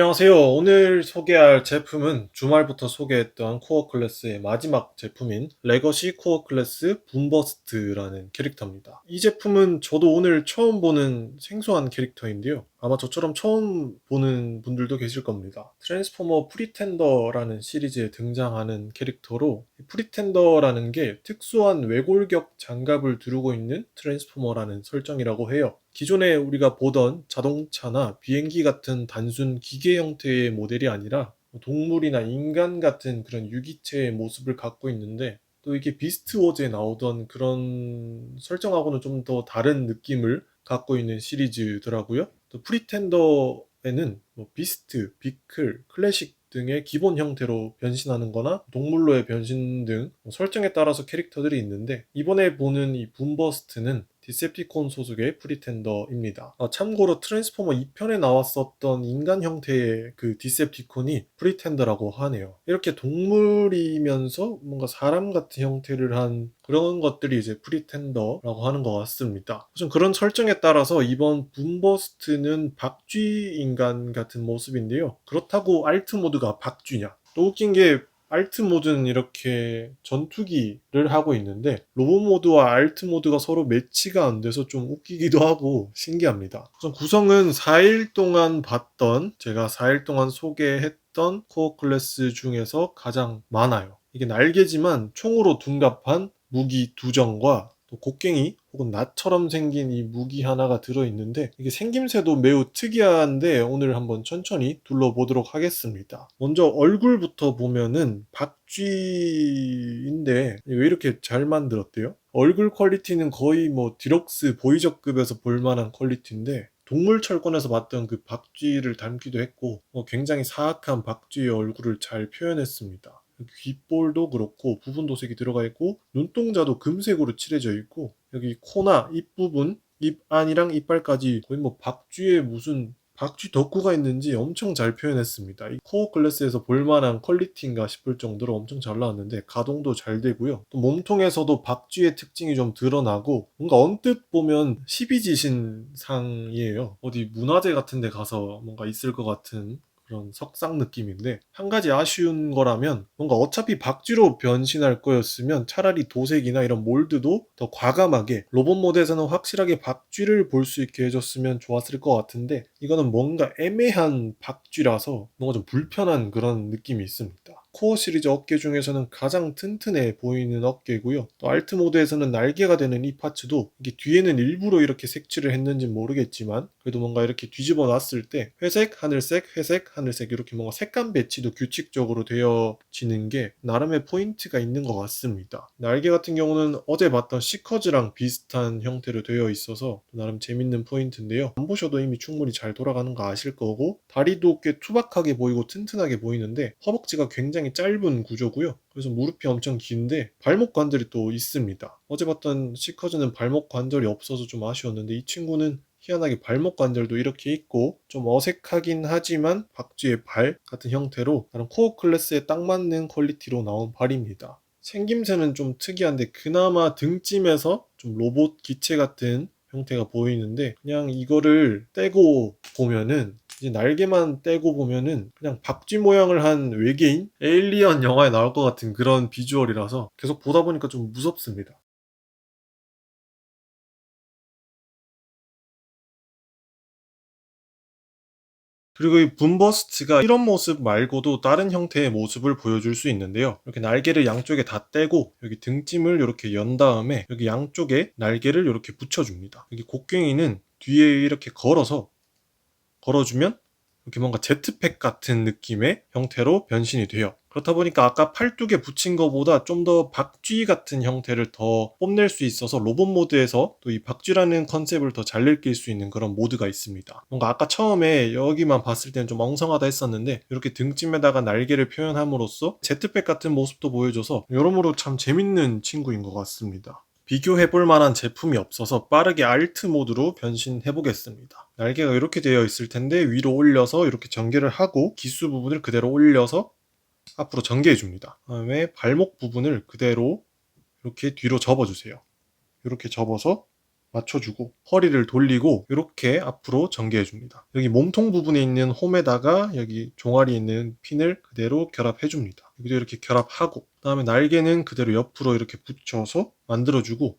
안녕하세요. 오늘 소개할 제품은 주말부터 소개했던 코어 클래스의 마지막 제품인 레거시 코어 클래스 붐버스트라는 캐릭터입니다. 이 제품은 저도 오늘 처음 보는 생소한 캐릭터인데요. 아마 저처럼 처음 보는 분들도 계실 겁니다. 트랜스포머 프리텐더라는 시리즈에 등장하는 캐릭터로, 프리텐더라는 게 특수한 외골격 장갑을 두르고 있는 트랜스포머라는 설정이라고 해요. 기존에 우리가 보던 자동차나 비행기 같은 단순 기계 형태의 모델이 아니라 동물이나 인간 같은 그런 유기체의 모습을 갖고 있는데, 또 이게 비스트 워즈에 나오던 그런 설정하고는 좀 더 다른 느낌을 갖고 있는 시리즈더라고요. 또 프리텐더에는 비스트, 비클, 클래식 등의 기본 형태로 변신하는 거나 동물로의 변신 등 설정에 따라서 캐릭터들이 있는데, 이번에 보는 이 붐버스트는 디셉티콘 소속의 프리텐더입니다. 참고로 트랜스포머 2편에 나왔었던 인간 형태의 그 디셉티콘이 프리텐더라고 하네요. 이렇게 동물이면서 뭔가 사람 같은 형태를 한 그런 것들이 이제 프리텐더라고 하는 것 같습니다. 좀 그런 설정에 따라서 이번 붐버스트는 박쥐 인간 같은 모습인데요. 그렇다고 알트 모드가 박쥐냐? 또 웃긴 게 알트 모드는 이렇게 전투기를 하고 있는데, 로보 모드와 알트 모드가 서로 매치가 안 돼서 좀 웃기기도 하고 신기합니다. 우선 구성은 4일 동안 봤던, 제가 4일 동안 소개했던 코어 클래스 중에서 가장 많아요. 이게 날개지만 총으로 둔갑한 무기 2정과 또 곡괭이 혹은 낫처럼 생긴 이 무기 하나가 들어있는데, 이게 생김새도 매우 특이한데 오늘 한번 천천히 둘러보도록 하겠습니다. 먼저 얼굴부터 보면은 박쥐인데 왜 이렇게 잘 만들었대요? 얼굴 퀄리티는 거의 뭐 디럭스 보이저급에서 볼만한 퀄리티인데, 동물 철권에서 봤던 그 박쥐를 닮기도 했고, 굉장히 사악한 박쥐의 얼굴을 잘 표현했습니다. 귓볼도 그렇고 부분 도색이 들어가 있고, 눈동자도 금색으로 칠해져 있고, 여기 코나 입 부분, 입 안이랑 이빨까지 거의 뭐 박쥐의 무슨 박쥐 덕후가 있는지 엄청 잘 표현했습니다. 이 코어 클래스에서 볼만한 퀄리티인가 싶을 정도로 엄청 잘 나왔는데, 가동도 잘 되고요. 또 몸통에서도 박쥐의 특징이 좀 드러나고, 뭔가 언뜻 보면 12지신상이에요. 어디 문화재 같은 데 가서 뭔가 있을 것 같은 그런 석상 느낌인데, 한 가지 아쉬운 거라면, 뭔가 어차피 박쥐로 변신할 거였으면 차라리 도색이나 이런 몰드도 더 과감하게, 로봇 모드에서는 확실하게 박쥐를 볼 수 있게 해줬으면 좋았을 것 같은데, 이거는 뭔가 애매한 박쥐라서 뭔가 좀 불편한 그런 느낌이 있습니다. 코어 시리즈 어깨 중에서는 가장 튼튼해 보이는 어깨고요. 또 알트 모드에서는 날개가 되는 이 파츠도, 이게 뒤에는 일부러 이렇게 색칠을 했는지 모르겠지만 그래도 뭔가 이렇게 뒤집어 놨을 때 회색, 하늘색, 회색, 하늘색 이렇게 뭔가 색감 배치도 규칙적으로 되어지는 게 나름의 포인트가 있는 것 같습니다. 날개 같은 경우는 어제 봤던 시커즈랑 비슷한 형태로 되어 있어서 나름 재밌는 포인트인데요. 안 보셔도 이미 충분히 잘 돌아가는 거 아실 거고, 다리도 꽤 투박하게 보이고 튼튼하게 보이는데 허벅지가 굉장히 짧은 구조고요. 그래서 무릎이 엄청 긴데 발목 관절이 또 있습니다. 어제 봤던 시커즈는 발목 관절이 없어서 좀 아쉬웠는데, 이 친구는 희한하게 발목 관절도 이렇게 있고, 좀 어색하긴 하지만 박쥐의 발 같은 형태로 나름 코어 클래스에 딱 맞는 퀄리티로 나온 발입니다. 생김새는 좀 특이한데 그나마 등찜에서 좀 로봇 기체 같은 형태가 보이는데, 그냥 이거를 떼고 보면은, 이제 날개만 떼고 보면은 그냥 박쥐 모양을 한 외계인? 에일리언 영화에 나올 것 같은 그런 비주얼이라서 계속 보다 보니까 좀 무섭습니다. 그리고 이 붐버스트가 이런 모습 말고도 다른 형태의 모습을 보여줄 수 있는데요. 이렇게 날개를 양쪽에 다 떼고 여기 등찜을 이렇게 연 다음에 여기 양쪽에 날개를 이렇게 붙여줍니다. 여기 곡괭이는 뒤에 이렇게 걸어주면 이렇게 뭔가 제트팩 같은 느낌의 형태로 변신이 돼요. 그렇다 보니까 아까 팔뚝에 붙인 것보다 좀 더 박쥐 같은 형태를 더 뽐낼 수 있어서 로봇 모드에서 또 이 박쥐라는 컨셉을 더 잘 느낄 수 있는 그런 모드가 있습니다. 뭔가 아까 처음에 여기만 봤을 때는 좀 엉성하다 했었는데, 이렇게 등찜에다가 날개를 표현함으로써 제트팩 같은 모습도 보여줘서 여러모로 참 재밌는 친구인 것 같습니다. 비교해볼 만한 제품이 없어서 빠르게 알트 모드로 변신해 보겠습니다. 날개가 이렇게 되어 있을 텐데 위로 올려서 이렇게 전개를 하고, 기수 부분을 그대로 올려서 앞으로 전개해 줍니다. 그다음에 발목 부분을 그대로 이렇게 뒤로 접어주세요. 이렇게 접어서 맞춰주고 허리를 돌리고 이렇게 앞으로 전개해줍니다. 여기 몸통 부분에 있는 홈에다가 여기 종아리에 있는 핀을 그대로 결합해줍니다. 여기도 이렇게 결합하고 그 다음에 날개는 그대로 옆으로 이렇게 붙여서 만들어주고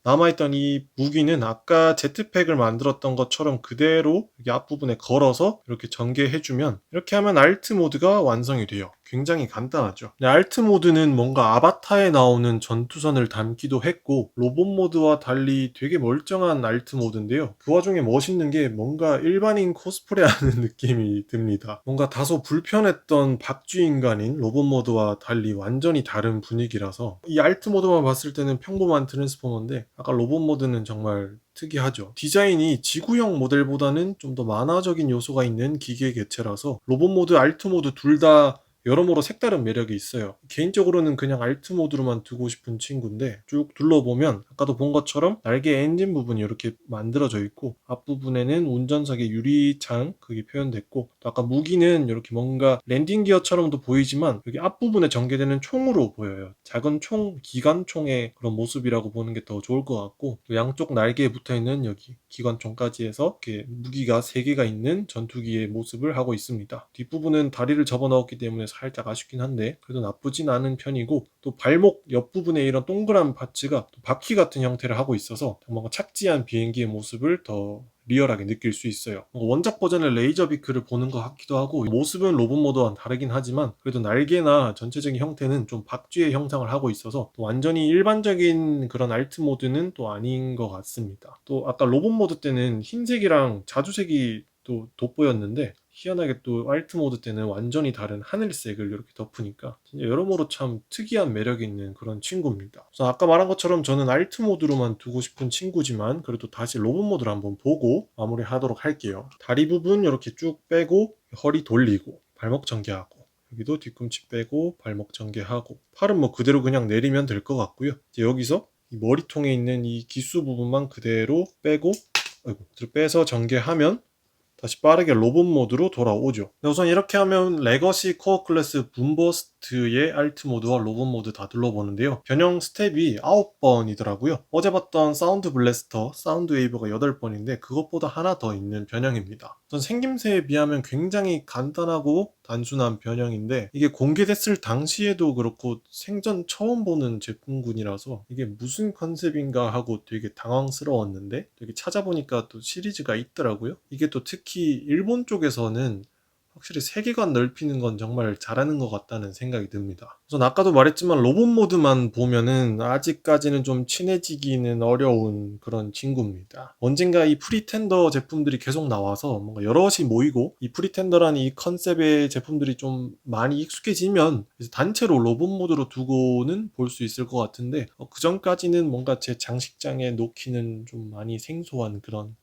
남아있던 이 무기는 아까 제트팩을 만들었던 것처럼 그대로 여기 앞부분에 걸어서 이렇게 전개해주면 이렇게 하면 알트 모드가 완성이 돼요. 굉장히 간단하죠. 알트 모드는 뭔가 아바타에 나오는 전투선을 담기도 했고 로봇 모드와 달리 되게 멀쩡한 알트 모드인데요. 그 와중에 멋있는 게 뭔가 일반인 코스프레 하는 느낌이 듭니다. 뭔가 다소 불편했던 박쥐인간인 로봇 모드와 달리 완전히 다른 분위기라서 이 알트 모드만 봤을 때는 평범한 트랜스포머인데 아까 로봇 모드는 정말 특이하죠. 디자인이 지구형 모델보다는 좀 더 만화적인 요소가 있는 기계 개체라서 로봇 모드, 알트 모드 둘 다 여러모로 색다른 매력이 있어요. 개인적으로는 그냥 알트 모드로만 두고 싶은 친구인데 쭉 둘러보면 아까도 본 것처럼 날개 엔진 부분이 이렇게 만들어져 있고 앞부분에는 운전석의 유리창 그게 표현됐고 또 아까 무기는 이렇게 뭔가 랜딩 기어처럼도 보이지만 여기 앞부분에 전개되는 총으로 보여요. 작은 총, 기관총의 그런 모습이라고 보는 게 더 좋을 것 같고 또 양쪽 날개에 붙어있는 여기 기관총까지 해서 이렇게 무기가 3개가 있는 전투기의 모습을 하고 있습니다. 뒷부분은 다리를 접어넣었기 때문에 살짝 아쉽긴 한데 그래도 나쁘진 않은 편이고 또 발목 옆부분에 이런 동그란 파츠가 또 바퀴 같은 형태를 하고 있어서 뭔가 착지한 비행기의 모습을 더 리얼하게 느낄 수 있어요. 원작 버전의 레이저 비크를 보는 것 같기도 하고 모습은 로봇 모드와는 다르긴 하지만 그래도 날개나 전체적인 형태는 좀 박쥐의 형상을 하고 있어서 또 완전히 일반적인 그런 알트 모드는 또 아닌 것 같습니다. 또 아까 로봇 모드 때는 흰색이랑 자주색이 또 돋보였는데 희한하게 또 알트 모드 때는 완전히 다른 하늘색을 이렇게 덮으니까 진짜 여러모로 참 특이한 매력이 있는 그런 친구입니다. 그래서 아까 말한 것처럼 저는 알트 모드로만 두고 싶은 친구지만 그래도 다시 로봇 모드를 한번 보고 마무리하도록 할게요. 다리 부분 이렇게 쭉 빼고 허리 돌리고 발목 전개하고 여기도 뒤꿈치 빼고 발목 전개하고 팔은 뭐 그대로 그냥 내리면 될 것 같고요. 이제 여기서 이 머리통에 있는 이 기수 부분만 그대로 빼고 그대로 빼서 전개하면 다시 빠르게 로봇 모드로 돌아오죠. 우선 이렇게 하면 레거시 코어 클래스 붐버스트의 알트 모드와 로봇 모드 다 둘러보는데요. 변형 스텝이 9번이더라고요. 어제 봤던 사운드 블래스터, 사운드 웨이버가 8번인데 그것보다 하나 더 있는 변형입니다. 우선 생김새에 비하면 굉장히 간단하고 단순한 변형인데 이게 공개됐을 당시에도 그렇고 생전 처음 보는 제품군이라서 이게 무슨 컨셉인가 하고 되게 당황스러웠는데 되게 찾아보니까 또 시리즈가 있더라고요. 이게 또 특히 일본 쪽에서는 확실히 세계관 넓히는 건 정말 잘하는 것 같다는 생각이 듭니다. 우선 아까도 말했지만 로봇 모드만 보면은 아직까지는 좀 친해지기는 어려운 그런 친구입니다. 언젠가 이 프리텐더 제품들이 계속 나와서 뭔가 여럿이 모이고 이 프리텐더라는 이 컨셉의 제품들이 좀 많이 익숙해지면 단체로 로봇 모드로 두고는 볼 수 있을 것 같은데 그 전까지는 뭔가 제 장식장에 놓기는 좀 많이 생소한 그런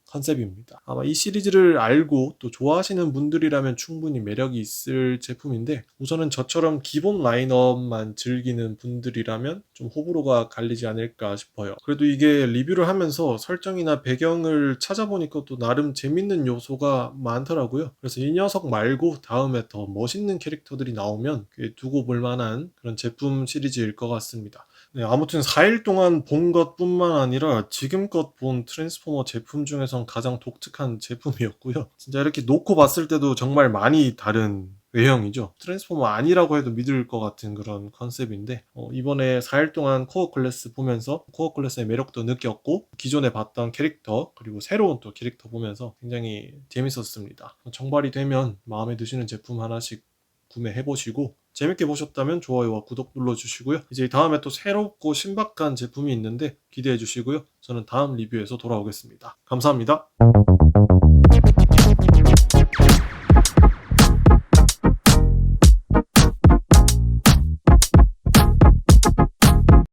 컨셉입니다. 아마 이 시리즈를 알고 또 좋아하시는 분들이라면 충분히 매력이 있을 제품인데 우선은 저처럼 기본 라인업만 즐기는 분들이라면 좀 호불호가 갈리지 않을까 싶어요. 그래도 이게 리뷰를 하면서 설정이나 배경을 찾아보니까 또 나름 재밌는 요소가 많더라고요. 그래서 이 녀석 말고 다음에 더 멋있는 캐릭터들이 나오면 두고 볼 만한 그런 제품 시리즈일 것 같습니다. 네, 아무튼 4일 동안 본 것뿐만 아니라 지금껏 본 트랜스포머 제품 중에선 가장 독특한 제품이었고요. 진짜 이렇게 놓고 봤을 때도 정말 많이 다른 외형이죠. 트랜스포머 아니라고 해도 믿을 것 같은 그런 컨셉인데 이번에 4일 동안 코어 클래스 보면서 코어 클래스의 매력도 느꼈고 기존에 봤던 캐릭터 그리고 새로운 또 캐릭터 보면서 굉장히 재밌었습니다. 정발이 되면 마음에 드시는 제품 하나씩 구매해보시고 재밌게 보셨다면 좋아요와 구독 눌러주시고요. 이제 다음에 또 새롭고 신박한 제품이 있는데 기대해주시고요. 저는 다음 리뷰에서 돌아오겠습니다. 감사합니다.